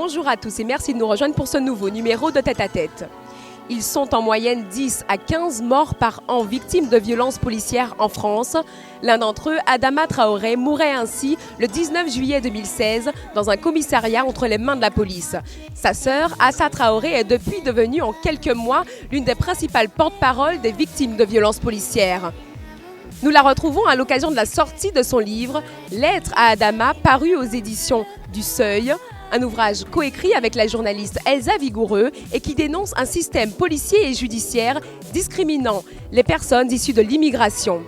Bonjour à tous et merci de nous rejoindre pour ce nouveau numéro de Tête à Tête. Ils sont en moyenne 10 à 15 morts par an victimes de violences policières en France. L'un d'entre eux, Adama Traoré, mourait ainsi le 19 juillet 2016 dans un commissariat entre les mains de la police. Sa sœur, Assa Traoré, est depuis devenue en quelques mois l'une des principales porte-parole des victimes de violences policières. Nous la retrouvons à l'occasion de la sortie de son livre « Lettre à Adama » paru aux éditions du Seuil. Un ouvrage coécrit avec la journaliste Elsa Vigoureux et qui dénonce un système policier et judiciaire discriminant les personnes issues de l'immigration.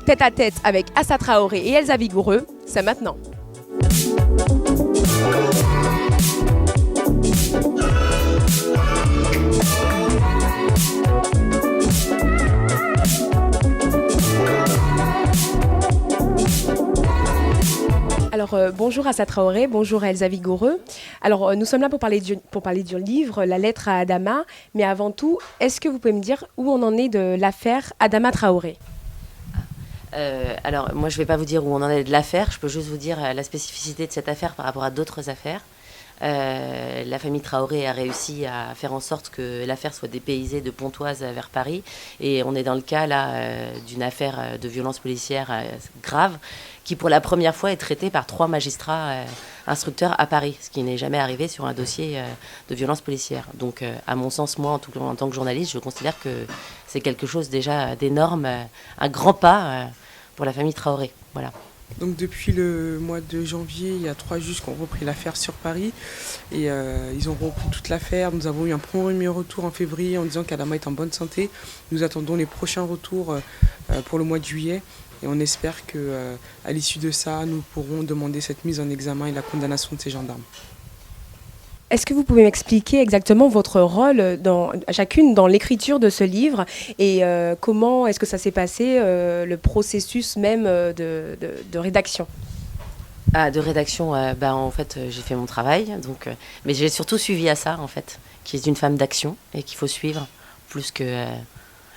Tête à tête avec Assa Traoré et Elsa Vigoureux, c'est maintenant. Alors, bonjour Assa Traoré, bonjour Elsa Vigoureux. Alors, nous sommes là pour parler du livre « La lettre à Adama ». Mais avant tout, est-ce que vous pouvez me dire où on en est de l'affaire Adama Traoré ? Alors, moi, je ne vais pas vous dire où on en est de l'affaire. Je peux juste vous dire la spécificité de cette affaire par rapport à d'autres affaires. La famille Traoré a réussi à faire en sorte que l'affaire soit dépaysée de Pontoise vers Paris. Et on est dans le cas là d'une affaire de violence policière grave qui pour la première fois est traitée par 3 magistrats instructeurs à Paris, ce qui n'est jamais arrivé sur un dossier de violence policière. Donc à mon sens, moi en tant que journaliste, je considère que c'est quelque chose déjà d'énorme, un grand pas pour la famille Traoré. Voilà. Donc depuis le mois de janvier, il y a 3 juges qui ont repris l'affaire sur Paris et ils ont repris toute l'affaire. Nous avons eu un premier retour en février en disant qu'Adama est en bonne santé. Nous attendons les prochains retours pour le mois de juillet et on espère qu'à l'issue de ça, nous pourrons demander cette mise en examen et la condamnation de ces gendarmes. Est-ce que vous pouvez m'expliquer exactement votre rôle chacune dans l'écriture de ce livre et comment est-ce que ça s'est passé, le processus même de rédaction ? De rédaction, en fait, j'ai fait mon travail, donc, mais j'ai surtout suivi Assa, en fait, qui est une femme d'action et qu'il faut suivre, plus que...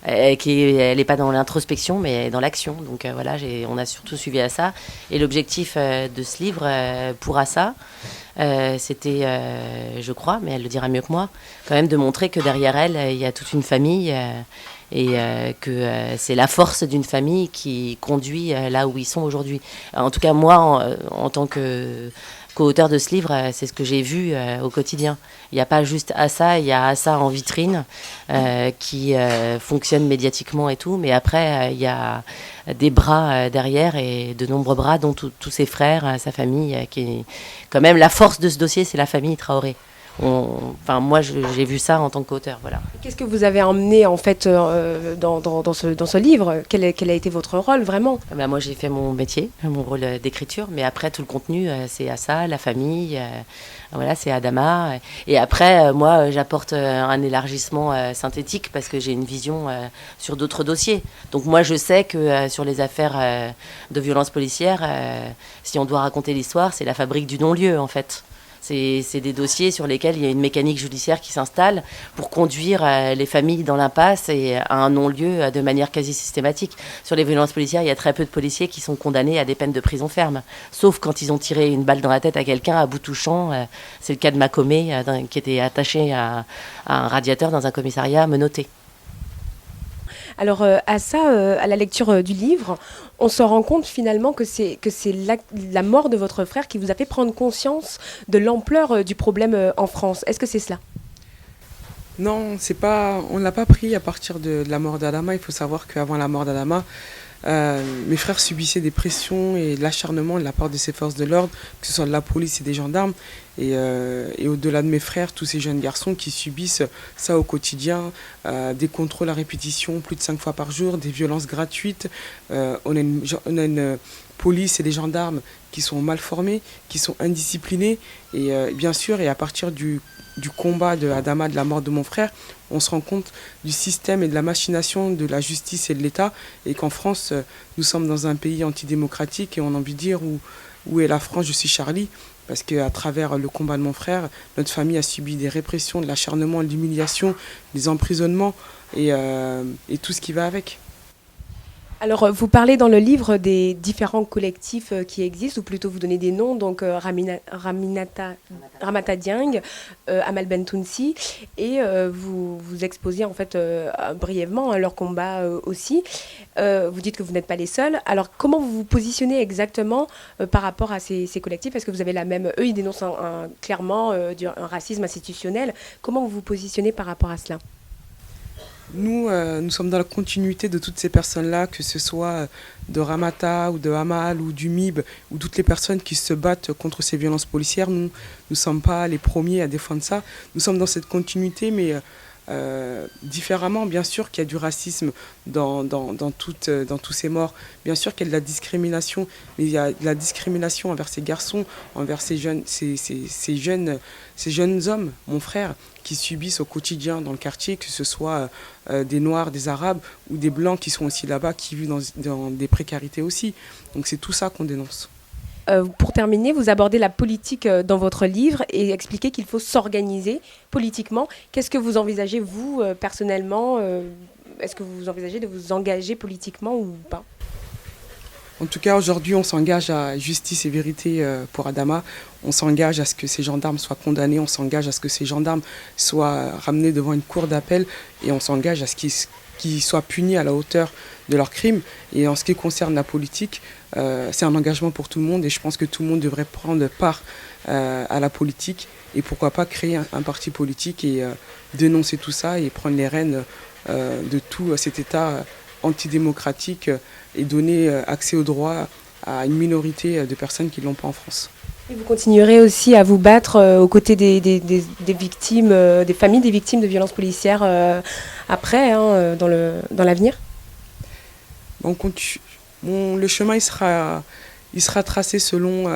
elle n'est pas dans l'introspection, mais dans l'action. Donc voilà, on a surtout suivi Assa. Et l'objectif de ce livre, pour Assa, c'était, je crois, mais elle le dira mieux que moi, quand même de montrer que derrière elle, il y a toute une famille et que c'est la force d'une famille qui conduit là où ils sont aujourd'hui. En tout cas, moi, en tant qu'auteur de ce livre, c'est ce que j'ai vu au quotidien. Il n'y a pas juste Assa, il y a Assa en vitrine qui fonctionne médiatiquement et tout, mais après, il y a des bras derrière et de nombreux bras, dont tous ses frères, sa famille, qui est quand même la force de ce dossier, c'est la famille Traoré. Moi, j'ai vu ça en tant qu'auteur, voilà. Qu'est-ce que vous avez emmené en fait dans ce livre ? Quel a été votre rôle vraiment ? Moi, j'ai fait mon métier, mon rôle d'écriture, mais après tout le contenu, c'est Assa, la famille, voilà, c'est Adama. Et après, moi, j'apporte un élargissement synthétique parce que j'ai une vision sur d'autres dossiers. Donc moi, je sais que sur les affaires de violences policières, si on doit raconter l'histoire, c'est la fabrique du non-lieu en fait. C'est des dossiers sur lesquels il y a une mécanique judiciaire qui s'installe pour conduire les familles dans l'impasse et à un non-lieu de manière quasi systématique. Sur les violences policières, il y a très peu de policiers qui sont condamnés à des peines de prison ferme, sauf quand ils ont tiré une balle dans la tête à quelqu'un à bout touchant. C'est le cas de Makomé, qui était attaché à un radiateur dans un commissariat menotté. Alors à la lecture du livre, on se rend compte finalement que c'est la mort de votre frère qui vous a fait prendre conscience de l'ampleur du problème en France. Est-ce que c'est cela ? Non, on ne l'a pas pris à partir de la mort d'Adama. Il faut savoir qu'avant la mort d'Adama, mes frères subissaient des pressions et de l'acharnement de la part de ces forces de l'ordre, que ce soit de la police et des gendarmes. Et au-delà de mes frères, tous ces jeunes garçons qui subissent ça au quotidien, des contrôles à répétition plus de 5 fois par jour, des violences gratuites. On a une police et des gendarmes qui sont mal formés, qui sont indisciplinés. Et bien sûr, et à partir du combat de Adama, de la mort de mon frère, on se rend compte du système et de la machination de la justice et de l'État, et qu'en France, nous sommes dans un pays antidémocratique, et on a envie de dire où est la France, je suis Charlie, parce qu'à travers le combat de mon frère, notre famille a subi des répressions, de l'acharnement, de l'humiliation, des emprisonnements et tout ce qui va avec. Alors, vous parlez dans le livre des différents collectifs qui existent, ou plutôt vous donnez des noms, donc Ramata Dieng, Amal Bentounsi, et vous exposez en fait brièvement leur combat aussi. Vous dites que vous n'êtes pas les seuls. Alors, comment vous vous positionnez exactement par rapport à ces collectifs? Est-ce que vous avez la même... Eux, ils dénoncent clairement un racisme institutionnel. Comment vous vous positionnez par rapport à cela? Nous sommes dans la continuité de toutes ces personnes-là, que ce soit de Ramata ou de Hamal ou du MIB, ou toutes les personnes qui se battent contre ces violences policières. Nous ne sommes pas les premiers à défendre ça. Nous sommes dans cette continuité, mais différemment. Bien sûr qu'il y a du racisme dans tous ces morts. Bien sûr qu'il y a de la discrimination, mais il y a de la discrimination envers ces garçons, envers ces jeunes hommes, mon frère, qui subissent au quotidien dans le quartier, que ce soit des Noirs, des Arabes ou des Blancs qui sont aussi là-bas, qui vivent dans des précarités aussi. Donc c'est tout ça qu'on dénonce. Pour terminer, vous abordez la politique dans votre livre et expliquez qu'il faut s'organiser politiquement. Qu'est-ce que vous envisagez, vous, personnellement Est-ce que vous envisagez de vous engager politiquement ou pas? En tout cas, aujourd'hui, on s'engage à justice et vérité pour Adama. On s'engage à ce que ces gendarmes soient condamnés. On s'engage à ce que ces gendarmes soient ramenés devant une cour d'appel. Et on s'engage à ce qu'ils soient punis à la hauteur de leurs crimes. Et en ce qui concerne la politique, c'est un engagement pour tout le monde. Et je pense que tout le monde devrait prendre part à la politique. Et pourquoi pas créer un parti politique et dénoncer tout ça et prendre les rênes de tout cet État antidémocratique et donner accès aux droits à une minorité de personnes qui ne l'ont pas en France. Et vous continuerez aussi à vous battre aux côtés des victimes, des familles des victimes de violences policières après, dans l'avenir? Le chemin il sera tracé selon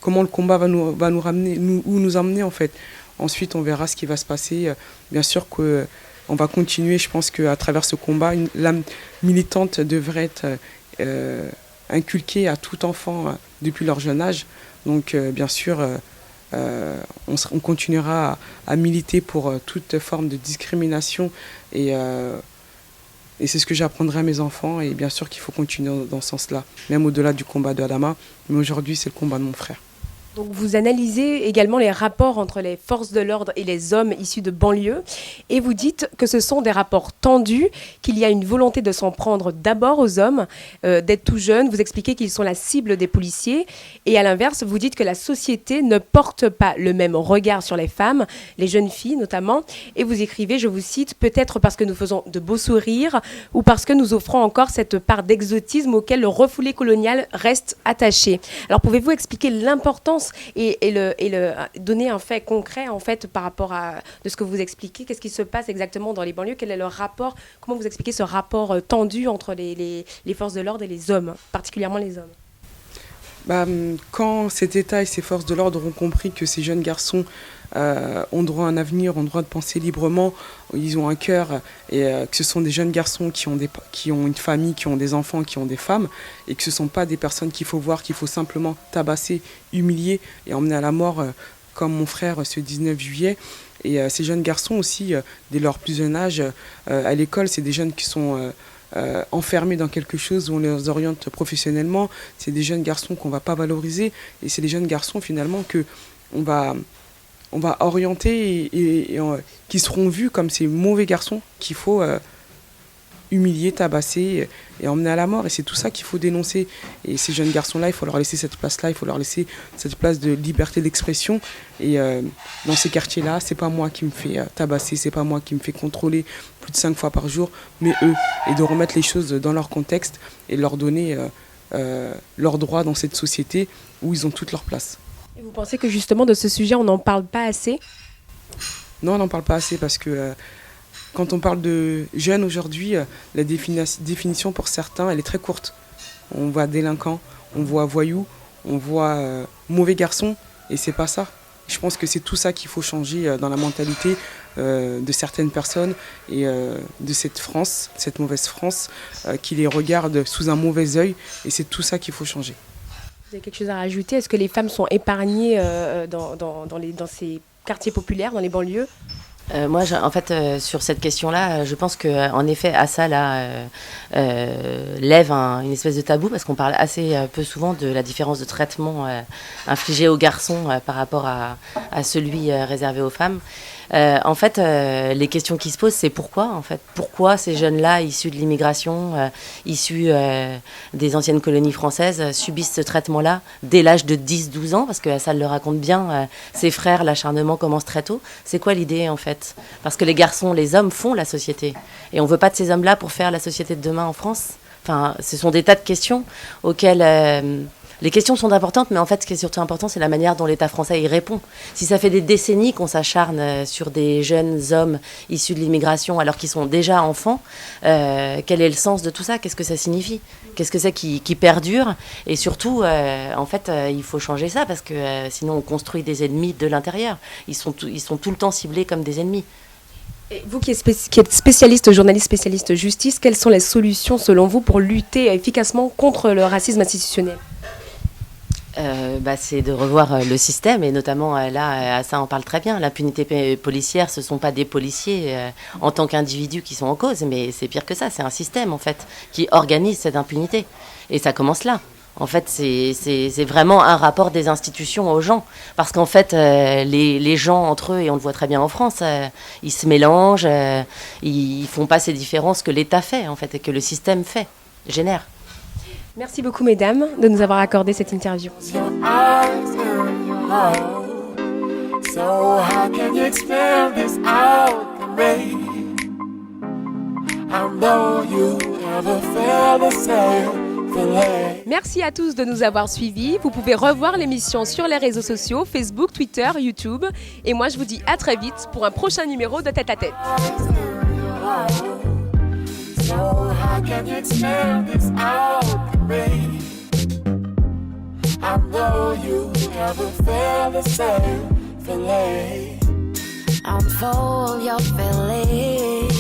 comment le combat va nous ramener, où nous emmener en fait. Ensuite, on verra ce qui va se passer. Bien sûr que on va continuer, je pense qu'à travers ce combat, l'âme militante devrait être inculquée à tout enfant depuis leur jeune âge. Donc bien sûr, on continuera à militer pour toute forme de discrimination et c'est ce que j'apprendrai à mes enfants et bien sûr qu'il faut continuer dans ce sens-là, même au-delà du combat de Adama, mais aujourd'hui c'est le combat de mon frère. Donc vous analysez également les rapports entre les forces de l'ordre et les hommes issus de banlieue et vous dites que ce sont des rapports tendus, qu'il y a une volonté de s'en prendre d'abord aux hommes, d'être tout jeunes. Vous expliquez qu'ils sont la cible des policiers et à l'inverse, vous dites que la société ne porte pas le même regard sur les femmes, les jeunes filles notamment. Et vous écrivez, je vous cite, peut-être parce que nous faisons de beaux sourires ou parce que nous offrons encore cette part d'exotisme auquel le refoulé colonial reste attaché. Alors pouvez-vous expliquer l'importance et donner un fait concret en fait par rapport de ce que vous expliquez? Qu'est-ce qui se passe exactement dans les banlieues? Quel est le rapport? Comment vous expliquez ce rapport tendu entre les forces de l'ordre et les hommes, particulièrement les hommes? Quand cet État et ses forces de l'ordre ont compris que ces jeunes garçons ont droit à un avenir, ont droit de penser librement, ils ont un cœur, et que ce sont des jeunes garçons qui ont une famille, qui ont des enfants, qui ont des femmes, et que ce ne sont pas des personnes qu'il faut voir, qu'il faut simplement tabasser, humilier et emmener à la mort, comme mon frère ce 19 juillet. Et ces jeunes garçons aussi, dès leur plus jeune âge, à l'école, c'est des jeunes qui sont enfermés dans quelque chose où on les oriente professionnellement. C'est des jeunes garçons qu'on ne va pas valoriser, et c'est des jeunes garçons finalement qu'on va orienter et qui seront vus comme ces mauvais garçons qu'il faut humilier, tabasser et emmener à la mort. Et c'est tout ça qu'il faut dénoncer. Et ces jeunes garçons-là, il faut leur laisser cette place-là, il faut leur laisser cette place de liberté d'expression. Et dans ces quartiers-là, c'est pas moi qui me fais tabasser, c'est pas moi qui me fais contrôler plus de 5 fois par jour, mais eux. Et de remettre les choses dans leur contexte et leur donner leurs droits dans cette société où ils ont toute leur place. Et vous pensez que justement de ce sujet, on n'en parle pas assez? Non, on n'en parle pas assez parce que quand on parle de jeunes aujourd'hui, la définition pour certains, elle est très courte. On voit délinquant, on voit voyou, on voit mauvais garçon et c'est pas ça. Je pense que c'est tout ça qu'il faut changer dans la mentalité de certaines personnes et de cette France, cette mauvaise France qui les regarde sous un mauvais œil et c'est tout ça qu'il faut changer. Vous avez quelque chose à rajouter? Est-ce que les femmes sont épargnées dans ces quartiers populaires, dans les banlieues? Moi, en fait, sur cette question-là, je pense qu'en effet, Assa là, lève une espèce de tabou parce qu'on parle assez peu souvent de la différence de traitement infligé aux garçons par rapport à celui réservé aux femmes. En fait, les questions qui se posent, c'est pourquoi, en fait. Pourquoi ces jeunes-là, issus de l'immigration, issus des anciennes colonies françaises, subissent ce traitement-là dès l'âge de 10-12 ans, parce que ça le raconte bien, ses frères, l'acharnement commence très tôt. C'est quoi l'idée, en fait? Parce que les garçons, les hommes font la société. Et on ne veut pas de ces hommes-là pour faire la société de demain en France. Enfin, ce sont des tas de questions auxquelles... les questions sont importantes, mais en fait, ce qui est surtout important, c'est la manière dont l'État français y répond. Si ça fait des décennies qu'on s'acharne sur des jeunes hommes issus de l'immigration alors qu'ils sont déjà enfants, quel est le sens de tout ça? Qu'est-ce que ça signifie? Qu'est-ce que c'est qui perdure? Et surtout, en fait, il faut changer ça parce que sinon on construit des ennemis de l'intérieur. Ils sont tout le temps ciblés comme des ennemis. Et vous qui êtes spécialiste, journaliste spécialiste justice, quelles sont les solutions selon vous pour lutter efficacement contre le racisme institutionnel? C'est de revoir le système et notamment là, ça en parle très bien. L'impunité policière, ce ne sont pas des policiers en tant qu'individus qui sont en cause, mais c'est pire que ça, c'est un système en fait qui organise cette impunité. Et ça commence là. En fait, c'est vraiment un rapport des institutions aux gens. Parce qu'en fait, les gens entre eux, et on le voit très bien en France, ils se mélangent, ils font pas ces différences que l'État fait en fait et que le système génère. Merci beaucoup, mesdames, de nous avoir accordé cette interview. Merci à tous de nous avoir suivis. Vous pouvez revoir l'émission sur les réseaux sociaux, Facebook, Twitter, YouTube. Et moi, je vous dis à très vite pour un prochain numéro de Tête à Tête. So how can you explain this out to me? I know you never felt the same feeling. I'm full of your feelings.